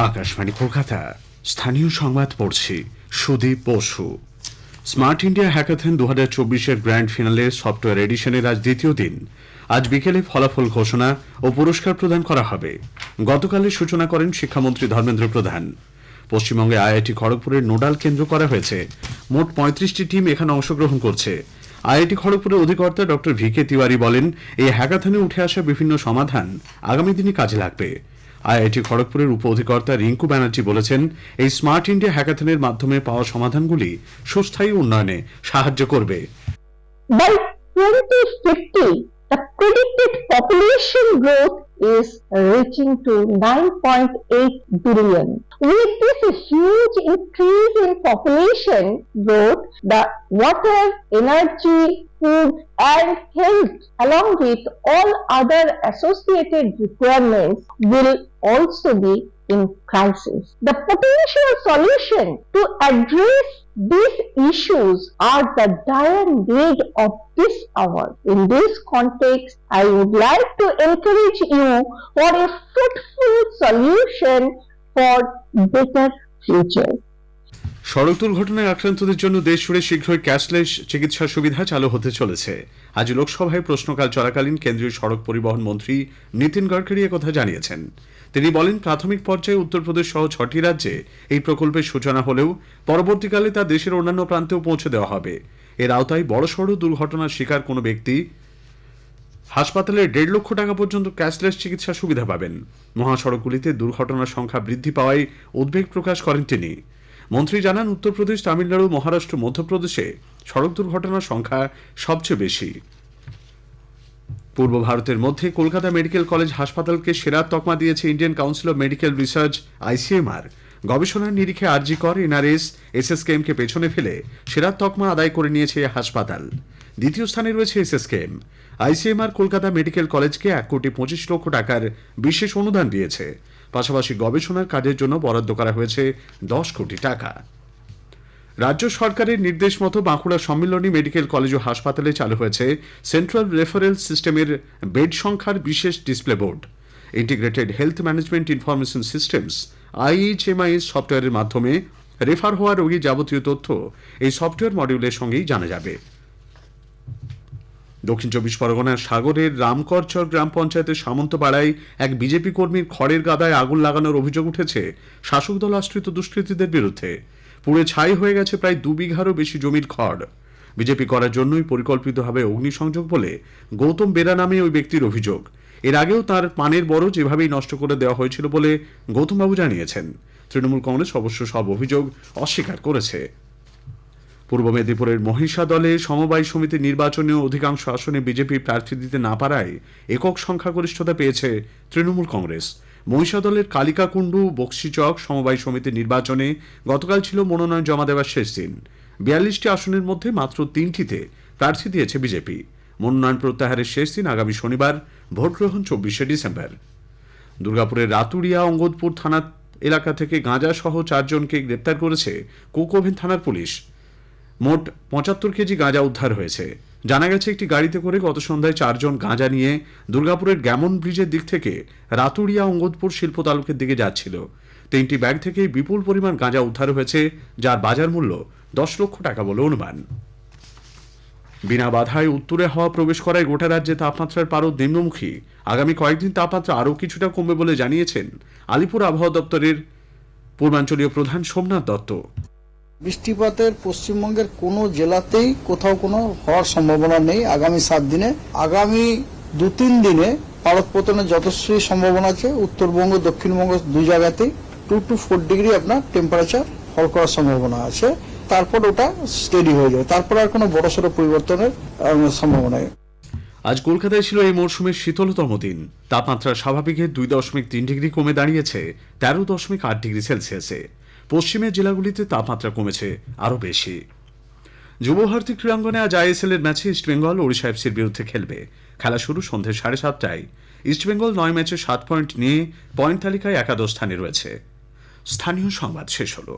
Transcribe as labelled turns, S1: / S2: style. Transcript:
S1: আকাশবাণী কলকাতা স্থানীয় সংবাদ পড়ছি Sudip Basu. Smart India hackathon 2024-এর গ্র্যান্ড ফিনালের সফটওয়্যার এডিশনের আজ দ্বিতীয় দিন। আজ বিকেলে ফলাফল ঘোষণা ও পুরস্কার প্রদান করা হবে। গতকালের সূচনা করেন শিক্ষামন্ত্রী ধর্মেন্দ্র প্রধান। পশ্চিমবঙ্গে আইআইটি খড়গপুরের নোডাল কেন্দ্র করা হয়েছে। মোট 35টি টিম এখানে অংশগ্রহণ করছে। আইআইটি খড়গপুরের অধিকর্তা ডক্টর ভিকে তিওয়ারি বলেন, এই হ্যাকাথনে উঠে আসা বিভিন্ন সমাধান আগামী দিনে কাজে লাগবে। আইআইটি খড়গপুরের উপ অধিকর্তা রিঙ্কু ব্যানার্জি বলেছেন, এই স্মার্ট ইন্ডিয়া হ্যাকাথনের মাধ্যমে পাওয়া সমাধানগুলি সুস্থায়ী উন্নয়নে সাহায্য করবে।
S2: By 2050, the predicted population growth is reaching to 9.8 billion. With this huge increase in population growth, the water, energy, food and health along with all other associated requirements will also be in crisis. The potential solution to address these issues are the dire need of this hour. In this context, I would like to encourage you for a fruitful solution for better future.
S1: সড়ক দুর্ঘটনায় আক্রান্তদের জন্য দেশ জুড়ে শীঘ্রই cashless চিকিৎসা সুবিধা চালু হতে চলেছে। আজ লোকসভায় প্রশ্নকাল চলাকালীন কেন্দ্রীয় সড়ক পরিবহন মন্ত্রী নীতিন গডকরি একথা জানিয়েছেন। তিনি বলেন, প্রাথমিক পর্যায়ে উত্তরপ্রদেশ সহ 6টি রাজ্যে এই প্রকল্পের সূচনা হলেও পরবর্তীকালে তা দেশের অন্যান্য প্রান্তেও পৌঁছে দেওয়া হবে। এর আওতায় বড়সড় দুর্ঘটনার শিকার কোনো ব্যক্তি হাসপাতালে 1.5 লক্ষ টাকা পর্যন্ত ক্যাশলেস চিকিৎসা সুবিধা পাবেন। মহাসড়কগুলিতে দুর্ঘটনার সংখ্যা বৃদ্ধি পাওয়ায় উদ্বেগ প্রকাশ করেন তিনি। মন্ত্রী জানান, উত্তরপ্রদেশ, তামিলনাড়ু, মহারাষ্ট্র, মধ্যপ্রদেশে সড়ক দুর্ঘটনার সংখ্যা সবচেয়ে বেশি। পূর্ব ভারতের মধ্যে কলকাতা মেডিকেল কলেজ হাসপাতালকে সেরা তকমা দিয়েছে Indian council of medical research ICMR. গবেষণার নিরিখে আরজি কর, এনআরএস, এসএসকেএমকে পেছনে ফেলে সেরা তকমা আদায় করে নিয়েছে এই হাসপাতাল। দ্বিতীয় স্থানে রয়েছে এসএসকেএম। আইসিএমআর কলকাতা মেডিকেল কলেজকে 1,25,00,000 টাকার বিশেষ অনুদান দিয়েছে। পাশাপাশি গবেষণার কাজের জন্য বরাদ্দ করা হয়েছে 10 কোটি টাকা। রাজ্য সরকারের নির্দেশ মতো বাঁকুড়া সম্মিলনী মেডিকেল কলেজ ও হাসপাতালে চালু হয়েছে সেন্ট্রাল রেফারেল সিস্টেমের বেড সংখ্যার বিশেষ display board. Integrated health management information systems IHMIS সফটওয়্যারের মাধ্যমে রেফার হওয়া রোগীর যাবতীয় তথ্য এই সফটওয়্যার মডিউলের সঙ্গেই জানা যাবে। দক্ষিণ 24 পরগনার সাগরের রামকরচর গ্রাম পঞ্চায়েতের সামন্তপাড়ায় এক বিজেপি কর্মীর খড়ের গাদায় আগুন লাগানোর অভিযোগ উঠেছে শাসক দল আশ্রিত দুষ্কৃতীদের বিরুদ্ধে। পুড়ে ছাই হয়ে গেছে প্রায় 2 বিঘারও বেশি জমির খড়। বিজেপি করার জন্যই পরিকল্পিতভাবে অগ্নিসংযোগ বলে গৌতম বেরা নামে ওই ব্যক্তির অভিযোগ। এর আগেও তার পানের বরজ এভাবেই নষ্ট করে দেওয়া হয়েছিল বলে গৌতমবাবু জানিয়েছেন। তৃণমূল কংগ্রেস অবশ্য সব অভিযোগ অস্বীকার করেছে। পূর্ব মেদিনীপুরের মহিষা দলে সমবায় সমিতির নির্বাচনেও অধিকাংশ আসনে বিজেপি প্রার্থী দিতে না পারায় একক সংখ্যাগরিষ্ঠতা পেয়েছে তৃণমূল কংগ্রেস। মহিষা দলের কালিকাকুণ্ডু, বক্সিচক সমবায় সমিতির নির্বাচনে গতকাল ছিল মনোনয়ন জমা দেওয়ার শেষ দিন। 42টি আসনের মধ্যে মাত্র 3টিতে প্রার্থী দিয়েছে বিজেপি। মনোনয়ন প্রত্যাহারের শেষ দিন আগামী শনিবার, ভোট গ্রহণ 24শে ডিসেম্বর। দুর্গাপুরের রাতুরিয়া অঙ্গদপুর থানা এলাকা থেকে গাঁজা সহ 4 জনকে গ্রেপ্তার করেছে কোকোভেন থানার পুলিশ। মোট 75 কেজি গাঁজা উদ্ধার হয়েছে। জানা গেছে, একটি গাড়িতে করে গত সন্ধ্যায় 4 জন গাঁজা নিয়ে দুর্গাপুরের গ্যামন ব্রিজের দিক থেকে রাতুরিয়া অঙ্গদপুর শিল্প তালুকের দিকে যাচ্ছিল। 3টি ব্যাগ থেকে বিপুল পরিমাণ গাঁজা উদ্ধার হয়েছে, যার বাজার মূল্য 10 লক্ষ টাকা বলে অনুমান। বিনা বাধায় উত্তরে হাওয়া প্রবেশ করায় গোটা রাজ্যে তাপমাত্রার পারদ নিম্নমুখী। আগামী কয়েকদিন তাপমাত্রা আরও কিছুটা কমবে বলে জানিয়েছেন আলিপুর আবহাওয়া দপ্তরের পূর্বাঞ্চলীয় প্রধান সোমনাথ দত্ত।
S3: বৃষ্টিপাতের পশ্চিমবঙ্গের কোনো জেলাতেই কোথাও কোনো হওয়ার সম্ভাবনা নেই আগামী 7 দিনে। আগামী 2-3 দিনে পারদ পতনের যথেষ্ট সম্ভাবনা আছে। উত্তরবঙ্গ, দক্ষিণবঙ্গ 2 জায়গাতেই 2 to 4 ডিগ্রি আপনার টেম্পারেচার ফল করার সম্ভাবনা আছে। তারপর ওটা স্টেডি হয়ে যাবে, তারপর আর কোনো বড়সড় পরিবর্তনের সম্ভাবনা নেই।
S1: আজ কলকাতায় ছিল এই মরশুমের শীতলতম দিন। তাপমাত্রা স্বাভাবিকের 2.3 ডিগ্রি কমে দাঁড়িয়েছে 13.8 ডিগ্রি সেলসিয়াসে। পশ্চিমের জেলাগুলিতে তাপমাত্রা কমেছে আরও বেশি। যুবভারতী ক্রীড়াঙ্গনে আজ আইএসএল এর ম্যাচে ইস্টবেঙ্গল ওড়িশা এফসির বিরুদ্ধে খেলবে। খেলা শুরু সন্ধ্যে 7:30টায়। ইস্টবেঙ্গল 9 ম্যাচে 7 পয়েন্ট নিয়ে পয়েন্ট তালিকায় একাদশ স্থানে রয়েছে। স্থানীয় সংবাদ শেষ হলো।